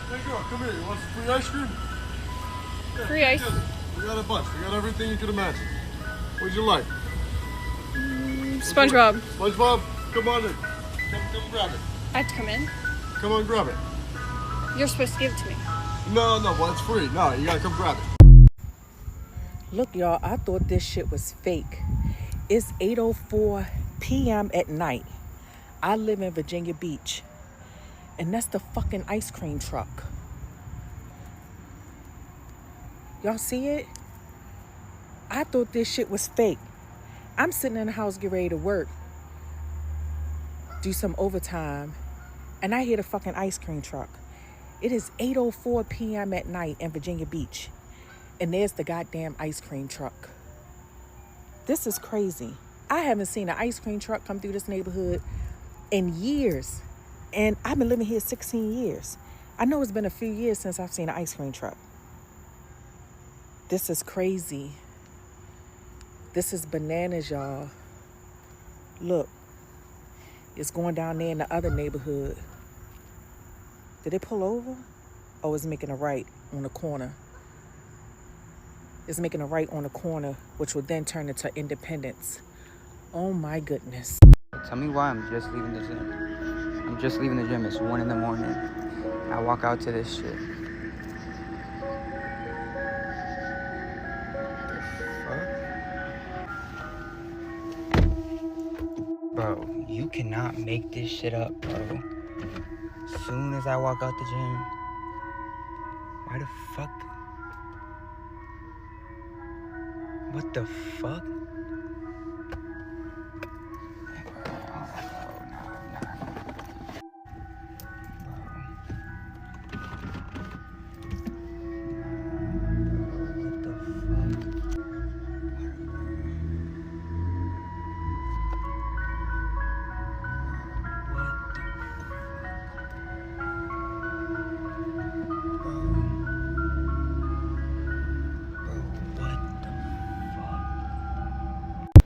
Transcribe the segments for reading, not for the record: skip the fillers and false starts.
Hey girl, come here. You want some free ice cream? Yeah, Free ice. we got a bunch. We got everything you could imagine. What'd you like? SpongeBob. SpongeBob, come on in. Come grab it. I have to come in. Come on, grab it. You're supposed to give it to me. No, well, it's free. No, you gotta come grab it. Look, y'all, I thought this shit was fake. It's 8:04 p.m. at night. I live in Virginia Beach. And that's the fucking ice cream truck. Y'all see it? I thought this shit was fake. I'm sitting in the house getting ready to work, do some overtime, and I hear the fucking ice cream truck. It is 8:04 p.m. at night in Virginia Beach. And there's the goddamn ice cream truck. This is crazy. I haven't seen an ice cream truck come through this neighborhood in years. And I've been living here 16 years. I know it's been a few years since I've seen an ice cream truck. This is crazy. This is bananas, y'all. Look, it's going down there in the other neighborhood. Did it pull over? Oh, it's making a right on the corner. It's making a right on the corner, which will then turn into Independence. Oh my goodness. Tell me why I'm just leaving the gym. I'm just leaving the gym. It's 1 in the morning. I walk out to this shit. The fuck? Bro, you cannot make this shit up, bro. As soon as I walk out the gym, why the fuck? What the fuck?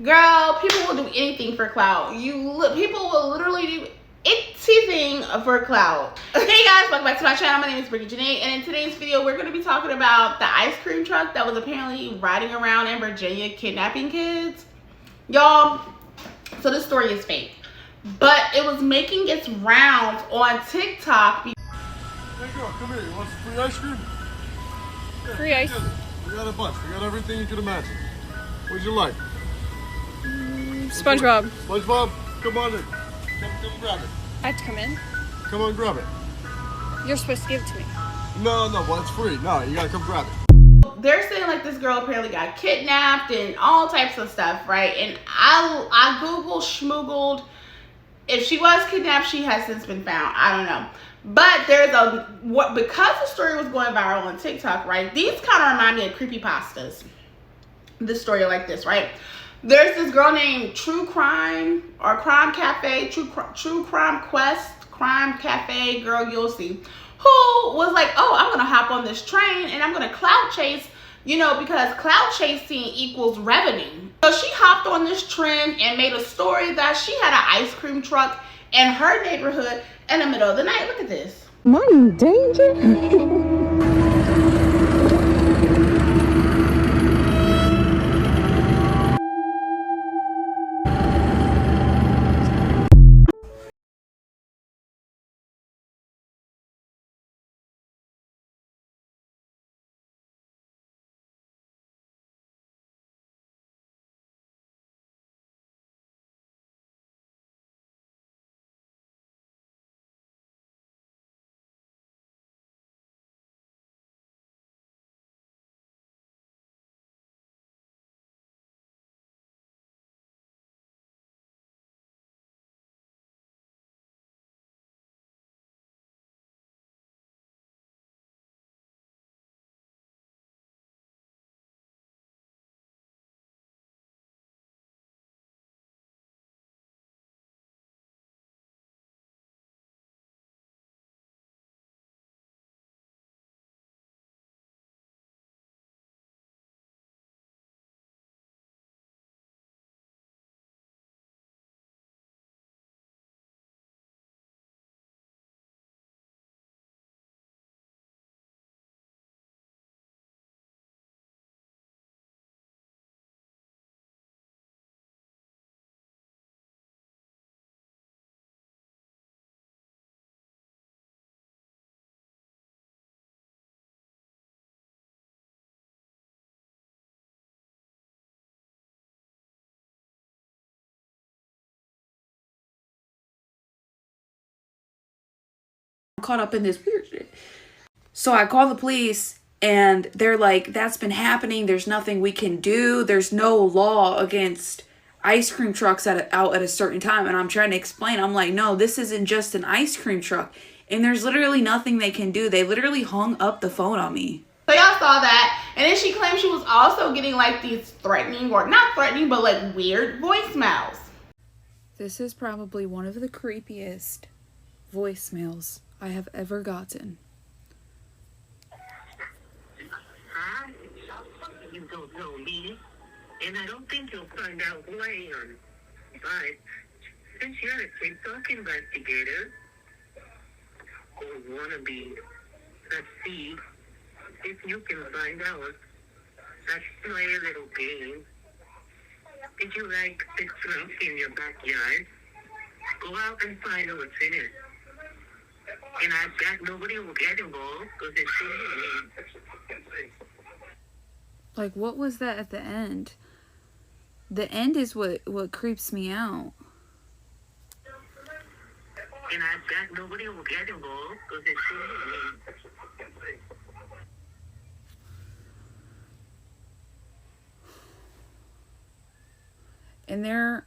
Girl, people will do anything for clout. People will literally do anything for clout. Hey guys, welcome back to my channel. My name is Brittany Janae, and in today's video, we're going to be talking about the ice cream truck that was apparently riding around in Virginia kidnapping kids. Y'all, so this story is fake, but it was making its rounds on TikTok. Hey girl, come here. You want some free ice cream? Yeah, Free ice. we got a bunch. We got everything you could imagine. What'd you like? SpongeBob. SpongeBob, come on in. Come grab it. I have to come in. Come on, grab it. You're supposed to give it to me. No, well, it's free. No, you gotta come grab it. They're saying like this girl apparently got kidnapped and all types of stuff, right? And I Googled, schmoogled. If she was kidnapped, she has since been found. I don't know. But because the story was going viral on TikTok, right? These kind of remind me of creepypastas. This story like this, right? There's this girl named True Crime or Crime Cafe, True Crime Quest, Crime Cafe, girl, you'll see, who was like, oh, I'm going to hop on this train and I'm going to clout chase, because clout chasing equals revenue. So she hopped on this trend and made a story that she had an ice cream truck in her neighborhood in the middle of the night. Look at this. Am I in danger? caught up in this weird shit. So I call the police and they're like, that's been happening. There's nothing we can do. There's no law against ice cream trucks out at a certain time. And I'm trying to explain. I'm like, no, this isn't just an ice cream truck. And there's literally nothing they can do. They literally hung up the phone on me. So y'all saw that. And then she claimed she was also getting like these threatening, or not threatening, but like weird voicemails. This is probably one of the creepiest voicemails I have ever gotten. Hi, you don't know me, and I don't think you'll find out who I am. But since you're a TikTok investigator, or wannabe, let's see if you can find out. Let's play a little game. Did you like the trunk in your backyard? Go out and find out what's in it. And I bet nobody will get involved because it's silly. Like, what was that at the end? The end is what creeps me out. And I bet nobody will get involved because it's silly. And there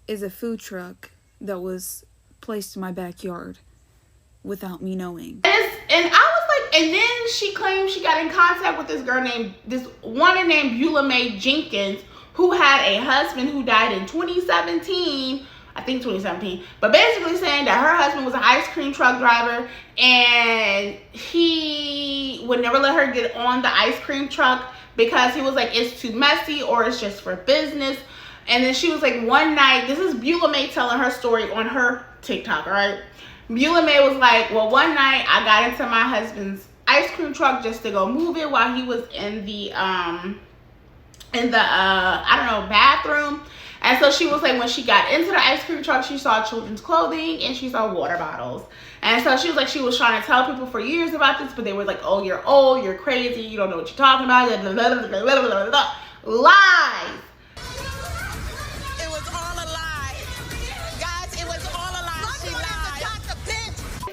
is a food truck that was placed in my backyard without me knowing. And I was like, and then she claimed she got in contact with this woman named Beulah Mae Jenkins, who had a husband who died in 2017. I think 2017, but basically saying that her husband was an ice cream truck driver and he would never let her get on the ice cream truck because he was like, it's too messy or it's just for business. And then she was like, one night, this is Beulah Mae telling her story on her TikTok, all right? Beulah Mae was like, well, one night I got into my husband's ice cream truck just to go move it while he was in the bathroom. And so she was like, when she got into the ice cream truck, she saw children's clothing and she saw water bottles. And so she was like, she was trying to tell people for years about this, but they were like, oh, you're old, you're crazy, you don't know what you're talking about. Lies. It was all a lie. Guys, it was all a lie. She lied.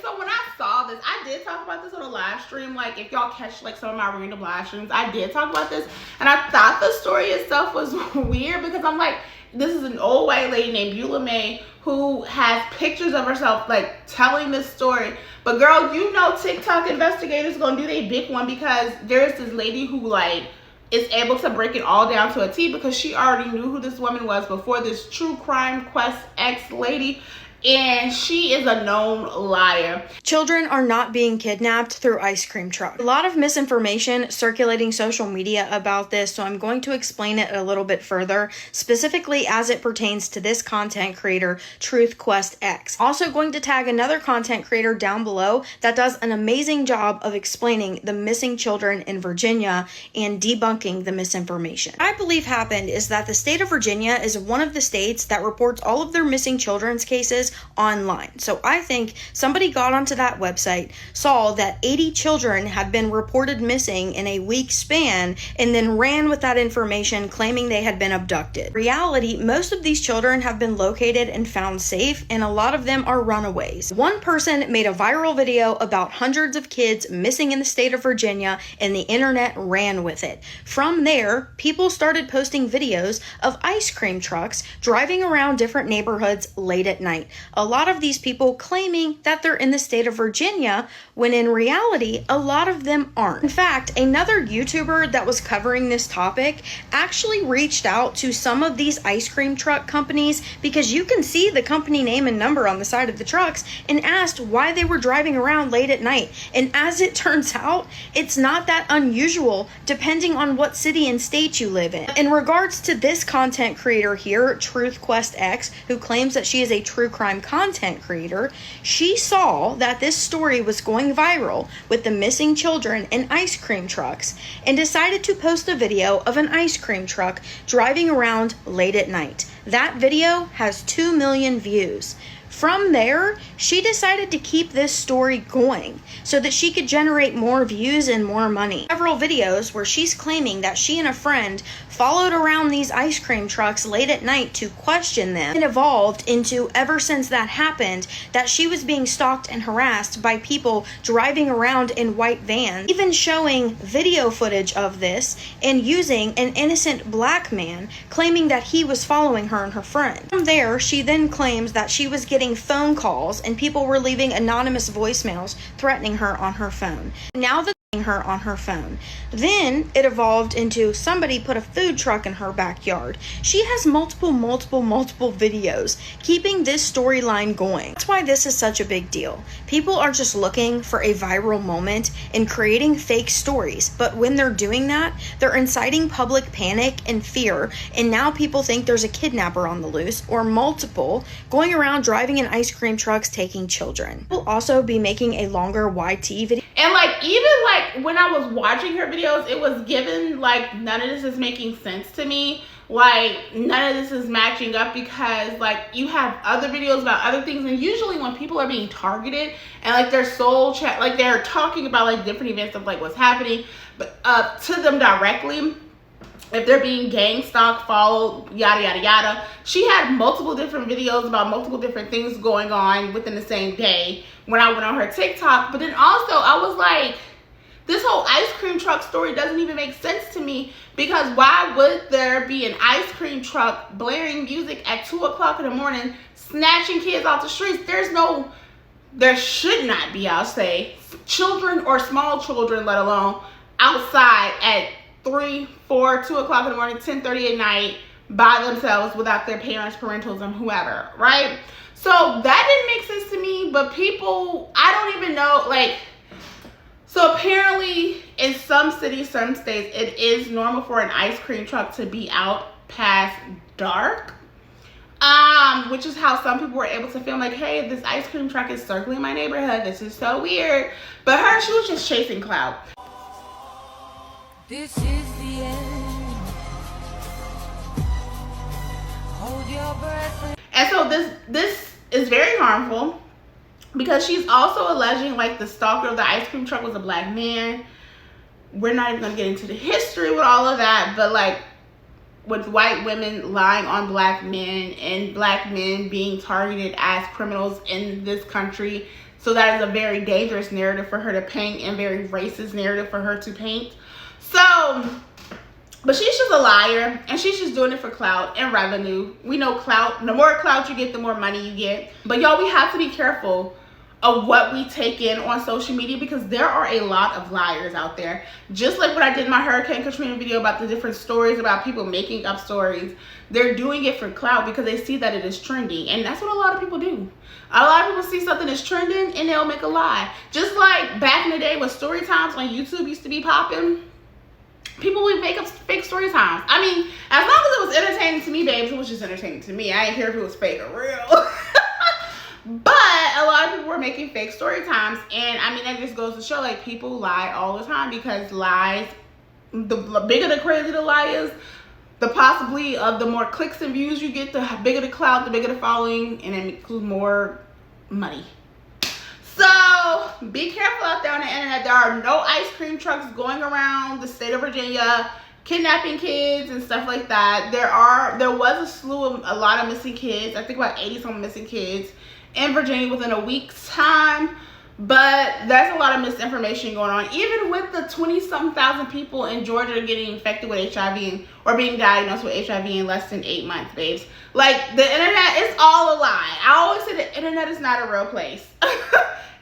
So when I saw this, I did talk about this on a live stream. Like, if y'all catch like some of my random live streams, I did talk about this. And I thought the story itself was weird because I'm like, this is an old white lady named Beulah Mae who has pictures of herself like telling this story. But girl, you know TikTok investigators gonna do their big one because there's this lady who like is able to break it all down to a T because she already knew who this woman was before this True Crime Quest X lady. And she is a known liar. Children are not being kidnapped through ice cream trucks. A lot of misinformation circulating social media about this, so I'm going to explain it a little bit further, specifically as it pertains to this content creator, Truth Quest X. Also going to tag another content creator down below that does an amazing job of explaining the missing children in Virginia and debunking the misinformation. What I believe happened is that the state of Virginia is one of the states that reports all of their missing children's cases online. So I think somebody got onto that website, saw that 80 children had been reported missing in a week span, and then ran with that information claiming they had been abducted. In reality, most of these children have been located and found safe, and a lot of them are runaways. One person made a viral video about hundreds of kids missing in the state of Virginia, and the internet ran with it. From there, people started posting videos of ice cream trucks driving around different neighborhoods late at night. A lot of these people claiming that they're in the state of Virginia, when in reality, a lot of them aren't. In fact, another YouTuber that was covering this topic actually reached out to some of these ice cream truck companies, because you can see the company name and number on the side of the trucks, and asked why they were driving around late at night. And as it turns out, it's not that unusual depending on what city and state you live in. In regards to this content creator here, Truth Quest X, who claims that she is a true crime content creator, she saw that this story was going viral with the missing children in ice cream trucks and decided to post a video of an ice cream truck driving around late at night. That video has 2 million views. From there, she decided to keep this story going so that she could generate more views and more money. Several videos where she's claiming that she and a friend followed around these ice cream trucks late at night to question them. It evolved into, ever since that happened, that she was being stalked and harassed by people driving around in white vans, even showing video footage of this and using an innocent black man claiming that he was following her and her friend. From there, she then claims that she was getting phone calls and people were leaving anonymous voicemails threatening her on her phone. Now the her on her phone. Then it evolved into somebody put a food truck in her backyard. She has multiple videos keeping this storyline going. That's why this is such a big deal. People are just looking for a viral moment and creating fake stories, but when they're doing that, they're inciting public panic and fear, and now people think there's a kidnapper on the loose or multiple going around driving in ice cream trucks taking children. We'll also be making a longer YT video. And like, even like when I was watching her videos, it was given like none of this is making sense to me. Like none of this is matching up, because like you have other videos about other things, and usually when people are being targeted and like their soul chat, like they're talking about like different events of like what's happening, but to them directly, if they're being gang stalked, followed, yada yada yada. She had multiple different videos about multiple different things going on within the same day when I went on her TikTok. But then also I was like, this whole ice cream truck story doesn't even make sense to me, because why would there be an ice cream truck blaring music at 2 o'clock in the morning, snatching kids off the streets? There should not be, I'll say, children or small children, let alone outside at 3, 4, 2 o'clock in the morning, 10:30 at night by themselves without their parents, parentals, and whoever, right? So that didn't make sense to me. But people, I don't even know, like, so apparently in some cities, some states, it is normal for an ice cream truck to be out past dark, which is how some people were able to film, like, hey, this ice cream truck is circling my neighborhood, this is so weird. But her, she was just chasing clout. This is the end. Hold your breath. And so this is very harmful, because she's also alleging like the stalker of the ice cream truck was a black man. We're not even gonna get into the history with all of that, but like with white women lying on black men and black men being targeted as criminals in this country. So that is a very dangerous narrative for her to paint, and very racist narrative for her to paint. So, but she's just a liar, and she's just doing it for clout and revenue. We know clout, the more clout you get, the more money you get. But y'all, we have to be careful of what we take in on social media, because there are a lot of liars out there. Just like what I did in my Hurricane Katrina video about the different stories about people making up stories. They're doing it for clout because they see that it is trending, and that's what a lot of people do. A lot of people see something that's trending and they'll make a lie. Just like back in the day when story times on YouTube used to be popping, people would make up fake story times. I mean, as long as it was entertaining to me, babes, it was just entertaining to me. I didn't care if it was fake or real. But a lot of people were making fake story times, and I mean, that just goes to show, like, people lie all the time, because lies, the bigger the crazy the lie is, the possibly of the more clicks and views you get, the bigger the clout, the bigger the following, and it includes more money. So be careful out there on the internet. There are no ice cream trucks going around the state of Virginia kidnapping kids and stuff like that. There was a lot of missing kids. I think about 80-some missing kids in Virginia within a week's time. But there's a lot of misinformation going on, even with the 20-something thousand people in Georgia getting infected with HIV or being diagnosed with HIV in less than 8 months, babes. Like, the internet is all a lie. I always say the internet is not a real place.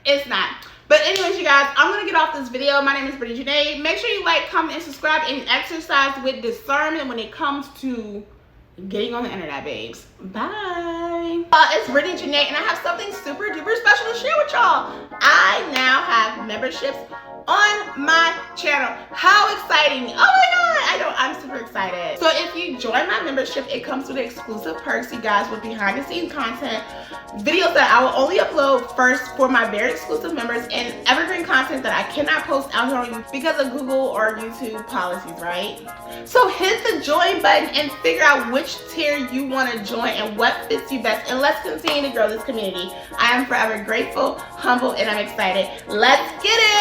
It's not. But anyways, you guys, I'm going to get off this video. My name is Brittany Janae. Make sure you like, comment, and subscribe, and exercise with discernment when it comes to getting on the internet, babes. Bye. It's Brittany Janae, and I have something super duper special to share with y'all. I now have memberships on my channel. How exciting. Oh my God, I know, I'm super excited. So if you join my membership, it comes with exclusive perks, you guys, with behind the scenes content, videos that I will only upload first for my very exclusive members, and evergreen content that I cannot post out here on YouTube because of Google or YouTube policies, right? So hit the join button and figure out which tier you want to join and what fits you best, and let's continue to grow this community. I am forever grateful, humble, and I'm excited. Let's get it.